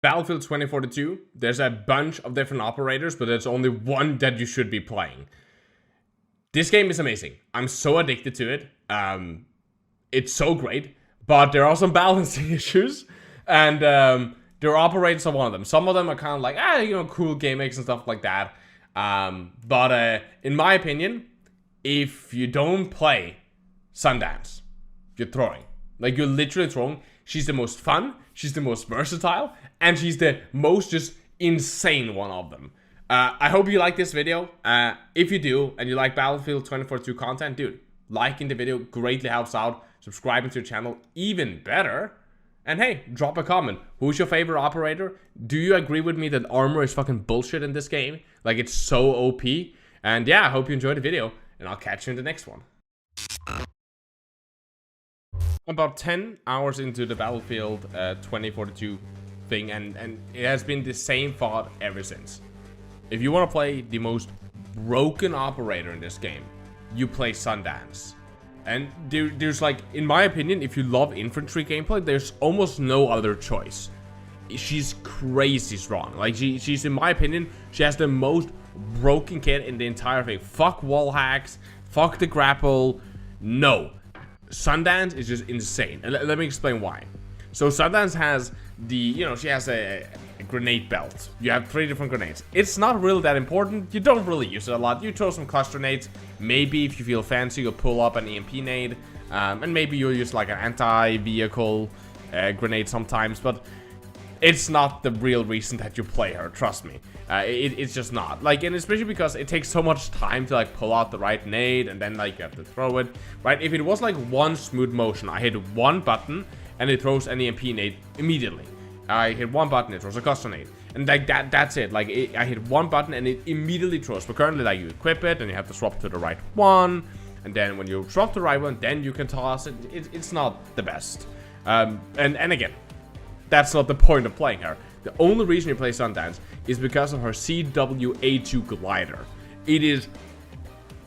Battlefield 2042, there's a bunch of different operators, but there's only one that you should be playing. This game is amazing. I'm so addicted to it. It's so great, but there are some balancing issues, and their operators are one of them. Some of them are kind of like, cool gimmicks and stuff like that. But in my opinion, if you don't play Sundance, you're throwing. Like, you're literally throwing. She's the most fun, she's the most versatile, and she's the most just insane one of them. I hope you like this video. If you do, and you like Battlefield 2042 content, dude, liking the video greatly helps out. Subscribing to the channel, even better. And hey, drop a comment. Who's your favorite operator? Do you agree with me that armor is fucking bullshit in this game? Like, it's so OP. And yeah, I hope you enjoyed the video, and I'll catch you in the next one. About 10 hours into the Battlefield 2042 thing, and it has been the same thought ever since. If you want to play the most broken operator in this game, you play Sundance. And there's like, in my opinion, if you love infantry gameplay, there's almost no other choice. She's crazy strong. Like, she's, in my opinion, she has the most broken kit in the entire thing. Fuck wall hacks, fuck the grapple, no. Sundance is just insane. And let me explain why. So Sundance has she has a grenade belt. You have 3 different grenades. It's not really that important. You don't really use it a lot. You throw some cluster nades. Maybe if you feel fancy, you'll pull up an EMP nade. And maybe you'll use like an anti-vehicle grenade sometimes. But it's not the real reason that you play her, trust me. It's just not. Like, and especially because it takes so much time to like pull out the right nade, and then like you have to throw it, right? If it was like one smooth motion, I hit one button and it throws an EMP nade immediately. I hit one button, it throws a cluster nade, and like that's it. Like, I hit one button and it immediately throws. But currently, like, you equip it and you have to swap to the right one, and then when you swap to the right one, then you can toss it. It's not the best. And again, that's not the point of playing her. The only reason you play Sundance is because of her CWA2 glider.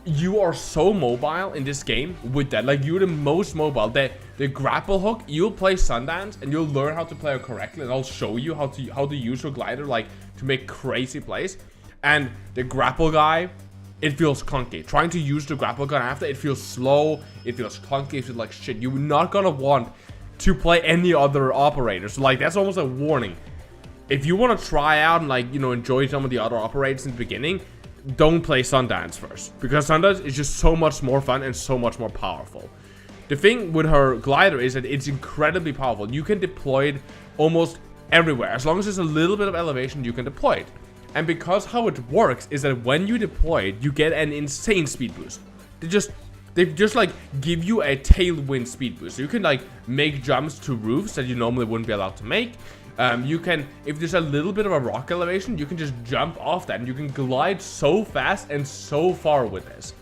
You are so mobile in this game with that. Like, you're the most mobile. The grapple hook, you'll play Sundance and you'll learn how to play her correctly, and I'll show you how to use her glider, like, to make crazy plays. And the grapple guy, it feels clunky. Trying to use the grapple gun after, it feels slow, it feels clunky, it feels like shit. You're not gonna want to play any other operators. So, like, that's almost a warning. If you want to try out and, like, enjoy some of the other operators in the beginning, don't play Sundance first, because Sundance is just so much more fun and so much more powerful. The thing with her glider is that it's incredibly powerful. You can deploy it almost everywhere. As long as there's a little bit of elevation, you can deploy it. And because how it works is that when you deploy it, you get an insane speed boost. They just like give you a tailwind speed boost. So you can like make jumps to roofs that you normally wouldn't be allowed to make. You can, if there's a little bit of a rock elevation, you can just jump off that, and you can glide so fast and so far with this.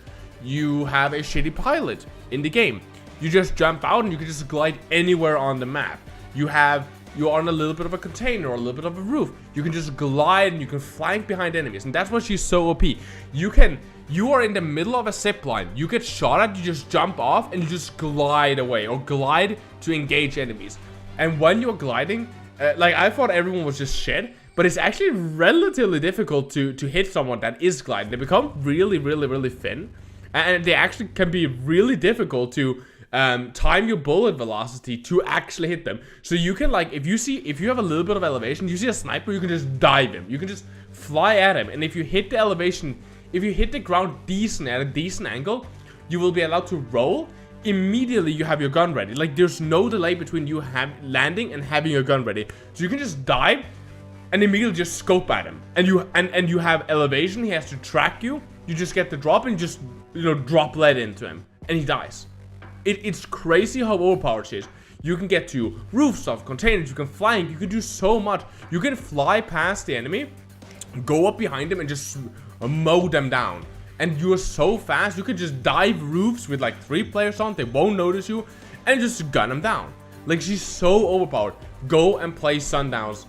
You have a shitty pilot in the game. You just jump out and you can just glide anywhere on the map. You're on a little bit of a container or a little bit of a roof. You can just glide and you can flank behind enemies, and that's why she's so OP. You are in the middle of a zip line. You get shot at, you just jump off and you just glide away, or glide to engage enemies. And when you're gliding, like, I thought everyone was just shit, but it's actually relatively difficult to hit someone that is gliding. They become really, really, really thin, and they actually can be really difficult to time your bullet velocity to actually hit them. So you can, like, if you have a little bit of elevation, you see a sniper, you can just dive him. You can just fly at him, and if you hit the elevation, if you hit the ground at a decent angle, you will be allowed to roll. Immediately you have your gun ready. Like, there's no delay between you landing and having your gun ready. So you can just dive and immediately just scope at him. And you have elevation. He has to track you. You just get the drop and just, drop lead into him, and he dies. It's crazy how overpowered she is. You can get to roofs of containers. You can flank. You can do so much. You can fly past the enemy, go up behind them, and just mow them down. And you're so fast, you can just dive roofs with like 3 players on, they won't notice you, and just gun them down. Like, she's so overpowered. Go and play Sundance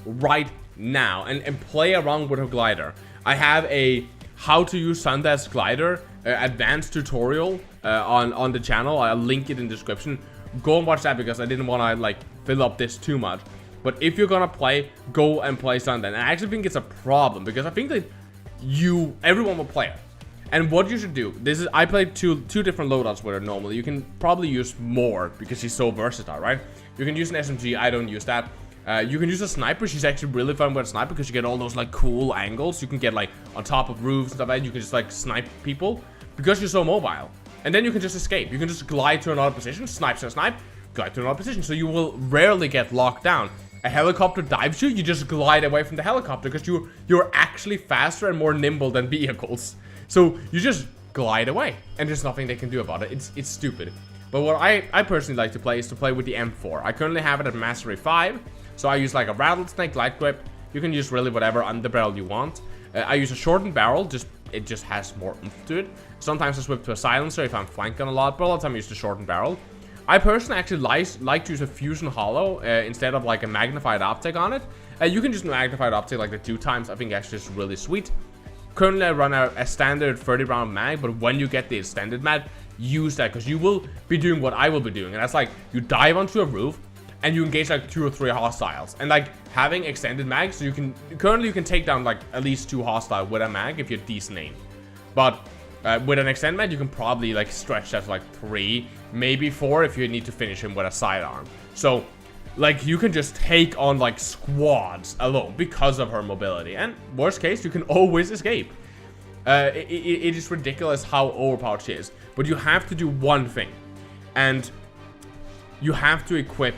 right now, and play around with her glider. I have a how to use Sundance glider advanced tutorial on the channel. I'll link it in the description. Go and watch that, because I didn't want to like fill up this too much. But if you're gonna play, go and play Sundance. And I actually think it's a problem because I think that everyone will play it. And what you should do, I played two different loadouts with her normally. You can probably use more because she's so versatile, right? You can use an SMG, I don't use that. You can use a sniper, she's actually really fun with a sniper because you get all those like cool angles. You can get like on top of roofs and stuff like that. You can just like snipe people because you're so mobile. And then you can just escape. You can just glide to another position, snipe, glide to another position. So you will rarely get locked down. A helicopter dives you just glide away from the helicopter because you're actually faster and more nimble than vehicles. So you just glide away, and there's nothing they can do about it. It's stupid. But what I personally like to play is to play with the M4. I currently have it at Mastery 5, so I use like a rattlesnake glide grip. You can use really whatever underbarrel you want. I use a shortened barrel, it just has more oomph to it. Sometimes I switch to a silencer if I'm flanking a lot, but a lot of the time I use the shortened barrel. I personally actually like to use a fusion hollow instead of like a magnified optic on it. You can just magnified optic like the 2 times. I think actually is really sweet. Currently I run a standard 30 round mag, but when you get the extended mag, use that because you will be doing what I will be doing. And that's like you dive onto a roof and you engage like 2 or 3 hostiles. And like having extended mags, so you can take down like at least 2 hostiles with a mag if you're decent aim. But with an extended mag, you can probably like stretch that to like 3, maybe 4 if you need to finish him with a sidearm. So like you can just take on like squads alone because of her mobility, and worst case you can always escape. It is ridiculous how overpowered she is, but you have to do one thing, and you have to equip,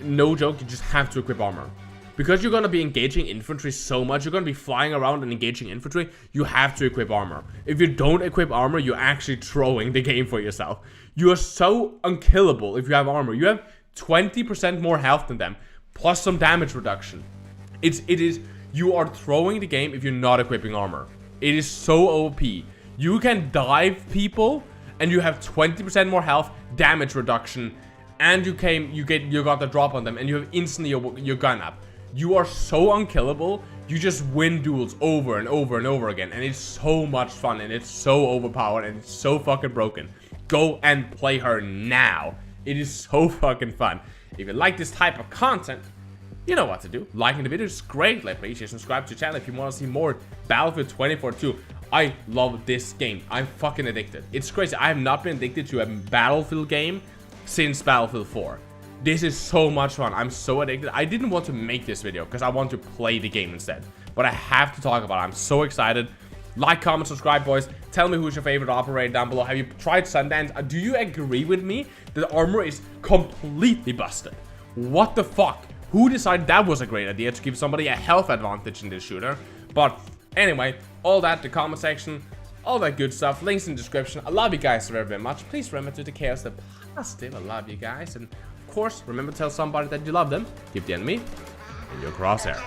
no joke, you just have to equip armor. Because you're going to be engaging infantry so much, you're going to be flying around and engaging infantry, you have to equip armor. If you don't equip armor, you're actually throwing the game for yourself. You are so unkillable if you have armor. You have 20% more health than them, plus some damage reduction. You are throwing the game if you're not equipping armor. It is so OP. You can dive people, and you have 20% more health, damage reduction, and you got the drop on them, and you have instantly your gun up. You are so unkillable. You just win duels over and over and over again, and it's so much fun, and it's so overpowered, and it's so fucking broken. Go and play her now. It is so fucking fun. If you like this type of content, you know what to do. Liking the video is great. Like, please subscribe to the channel if you want to see more Battlefield 2042. I love this game. I'm fucking addicted. It's crazy. I have not been addicted to a Battlefield game since Battlefield 4. This is so much fun. I'm so addicted. I didn't want to make this video because I want to play the game instead. But I have to talk about it. I'm so excited. Like, comment, subscribe, boys. Tell me who's your favorite operator down below. Have you tried Sundance? Do you agree with me that the armor is completely busted? What the fuck? Who decided that was a great idea to give somebody a health advantage in this shooter? But anyway, all that, the comment section, all that good stuff, links in the description. I love you guys very, very much. Please remember to the chaos, the positive. I love you guys. And of course, remember to tell somebody that you love them. Keep the enemy in your crosshair.